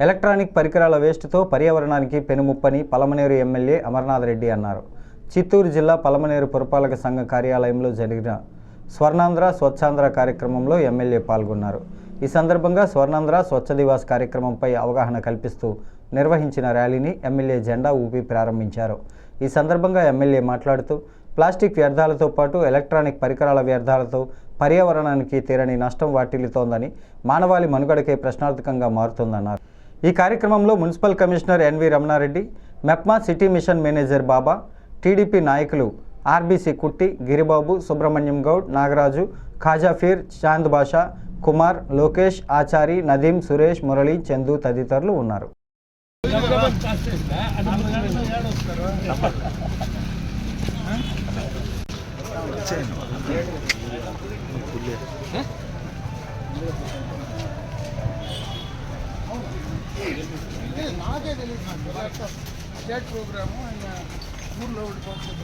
Electronic పరికరాల వేస్ట్తో పర్యావరణానికి పెనుముప్పని Palamaner MLA Amarnath Reddy అన్నారు. చిత్తూరు జిల్లా పలమనేరు పురపాలక సంఘ కార్యాలయంలో జరిగిన స్వర్ణాంధ్ర స్వచ్ఛాంధ్ర కార్యక్రమంలో ఎమ్మెల్యే పాల్గొన్నారు. ఈ సందర్భంగా స్వర్ణాంధ్ర స్వచ్ఛ దివాస్ కార్యక్రమంపై అవగాహన కల్పిస్తూ నిర్వహించిన ర్యాలీని ఎమ్మెల్యే జెండా ఊపి ప్రారంభించారు. ఈ సందర్భంగా ఎమ్మెల్యే మాట్లాడుతూ ప్లాస్టిక్ వ్యర్థాలతో పాటు ఎలక్ట్రానిక్ పరికరాల వ్యర్థాలతో పర్యావరణానికి తీరని నష్టం వాటిల్లుతోందని, మానవాళి మనుగడకే ప్రశ్నార్థకంగా మారుతోందన్నారు. ఈ కార్యక్రమంలో municipal commissioner N V Ramanareddy, MEPMA city mission manager బాబా, టీడీపీ నాయకులు ఆర్బీసీ కుట్టి, గిరిబాబు, సుబ్రహ్మణ్యం గౌడ్, నాగరాజు, ఖాజాఫీర్, చాంద్ బాషా, కుమార్, లోకేష్, ఆచారి, నదీం, సురేష్, మురళి, చందు తదితరులు ఉన్నారు. నాకే తెలియదు, స్టేట్ ప్రోగ్రాము ఆయన ఊర్లో ఉండిపోతుంది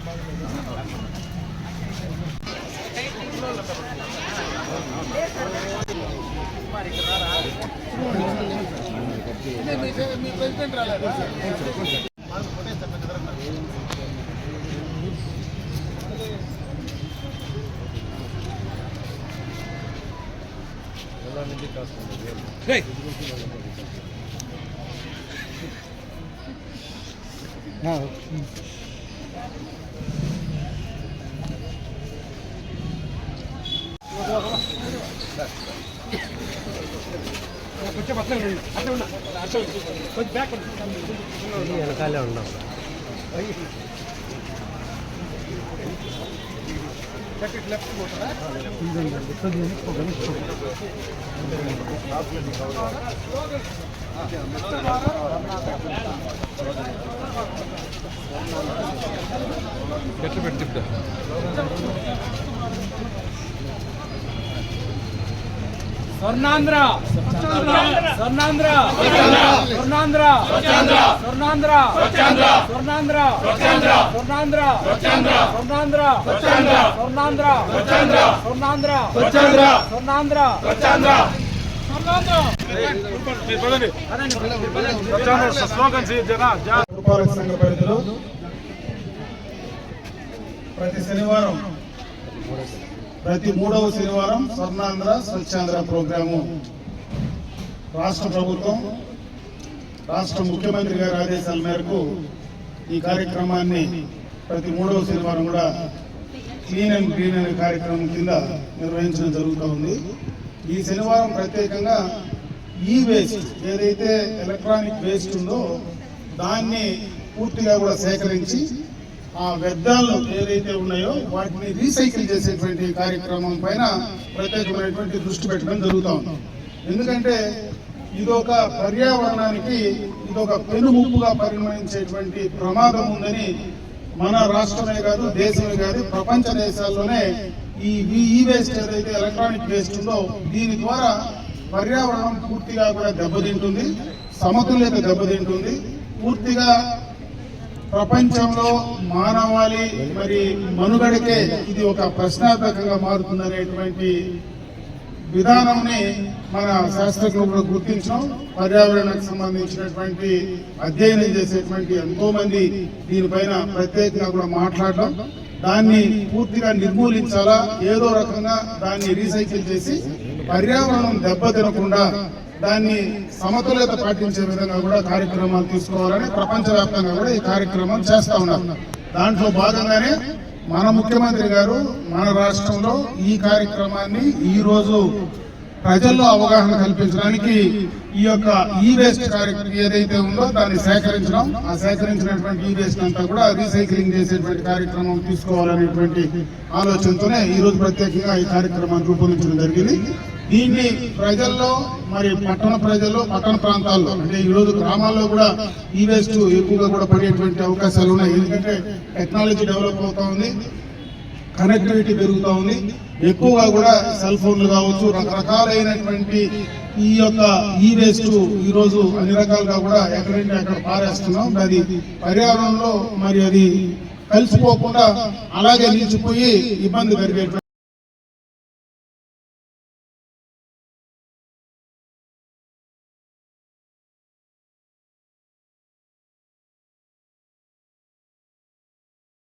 మీ ప్రెసిడెంట్ రాలేదు. వెనకాలే ఉన్నాం. ఎట్లా పెట్టి స్వర్ణాంధ్ర స్వర్ణాంధ్ర స్వర్ణాంధ్ర స్వర్ణాంధ్ర స్వర్ణాంధ్ర స్వర్ణాంధ్ర స్వర్ణాంధ్ర స్వర్ణాంధ్ర స్వర్ణాంధ్ర స్వర్ణాంధ్ర పురపాలక సంఘ పరిధిలో ప్రతి మూడవ శనివారం స్వర్ణాంధ్ర స్వచ్ఛాంధ్ర ప్రోగ్రాము రాష్ట్ర ప్రభుత్వం, రాష్ట్ర ముఖ్యమంత్రి గారి ఆదేశాల మేరకు ఈ కార్యక్రమాన్ని ప్రతి మూడవ శనివారం కూడా క్లీన్ అండ్ గ్రీన్ అనే కార్యక్రమం కింద నిర్వహించడం జరుగుతూ ఉంది. ఈ శనివారం ప్రత్యేకంగా ఈ వేస్ట్ ఏదైతే ఎలక్ట్రానిక్ వేస్ట్ ఉందో దాన్ని పూర్తిగా కూడా సేకరించి ఆ వ్యర్థాలు ఏదైతే ఉన్నాయో వాటిని రీసైకిల్ చేసేటువంటి కార్యక్రమం పైన ప్రత్యేకమైనటువంటి దృష్టి పెట్టడం జరుగుతూ ఉంది. ఎందుకంటే ఇదొక పర్యావరణానికి ఇదొక పెనుముప్పుగా పరిగణించేటువంటి ప్రమాదం ఉందని మన రాష్ట్రమే కాదు, దేశమే కాదు, ప్రపంచ దేశాల్లోనే ఈ వేస్ట్ ఏదైతే ఎలక్ట్రానిక్ వేస్ట్ ఉందో దీని ద్వారా పర్యావరణం పూర్తిగా కూడా దెబ్బతింటుంది, సమతుల్యత దెబ్బతింటుంది. పూర్తిగా ప్రపంచంలో మానవాళి మరి మనుగడకే ఇది ఒక ప్రశ్నార్థకంగా మారుతుందనేటువంటి విధానంని మన శాస్త్రజ్ఞులు కూడా గుర్తించడం, పర్యావరణానికి సంబంధించినటువంటి అధ్యయనం చేసేటువంటి ఎంతో మంది దీనిపైన ప్రత్యేకంగా కూడా మాట్లాడడం, దాన్ని పూర్తిగా నిర్మూలించాలా, ఏదో రకంగా దాన్ని రీసైకిల్ చేసి పర్యావరణం దెబ్బతినకుండా దాన్ని సమతుల్యత పాటించే విధంగా కూడా కార్యక్రమాలు తీసుకోవాలని ప్రపంచవ్యాప్తంగా కూడా ఈ కార్యక్రమం చేస్తా ఉన్నారు. దాంట్లో భాగంగానే మన ముఖ్యమంత్రి గారు మన రాష్ట్రంలో ఈ కార్యక్రమాన్ని ఈ రోజు ప్రజల్లో అవగాహన కల్పించడానికి ఈ యొక్క ఈ వేస్ట్ కార్యక్రమం ఏదైతే ఉందో దాన్ని సేకరించడం, ఆ సేకరించినటువంటి ఈ వేస్ట్ అంతా కూడా రీసైక్లింగ్ చేసేటువంటి కార్యక్రమం తీసుకోవాలనేటువంటి ఆలోచనతోనే ఈ రోజు ప్రత్యేకంగా ఈ కార్యక్రమాన్ని రూపొందించడం జరిగింది. దీన్ని ప్రజల్లో మరి పట్టణ ప్రాంతాల్లో అంటే ఈ రోజు గ్రామాల్లో కూడా ఈ వేస్ట్ ఎక్కువగా కూడా పడేటువంటి అవకాశాలు ఉన్నాయి. ఎందుకంటే టెక్నాలజీ డెవలప్ అవుతా ఉంది, కనెక్టివిటీ పెరుగుతూ ఉంది, ఎక్కువగా కూడా సెల్ ఫోన్లు కావచ్చు, రకరకాలైనటువంటి ఈ యొక్క ఈ వేస్ట్ ఈ రోజు అన్ని రకాలుగా కూడా ఎక్కడంటే అక్కడ పారేస్తున్నాం. అది పర్యావరణంలో మరి అది కలిసిపోకుండా అలాగే నిలిచిపోయి ఇబ్బంది కలిగేటువంటి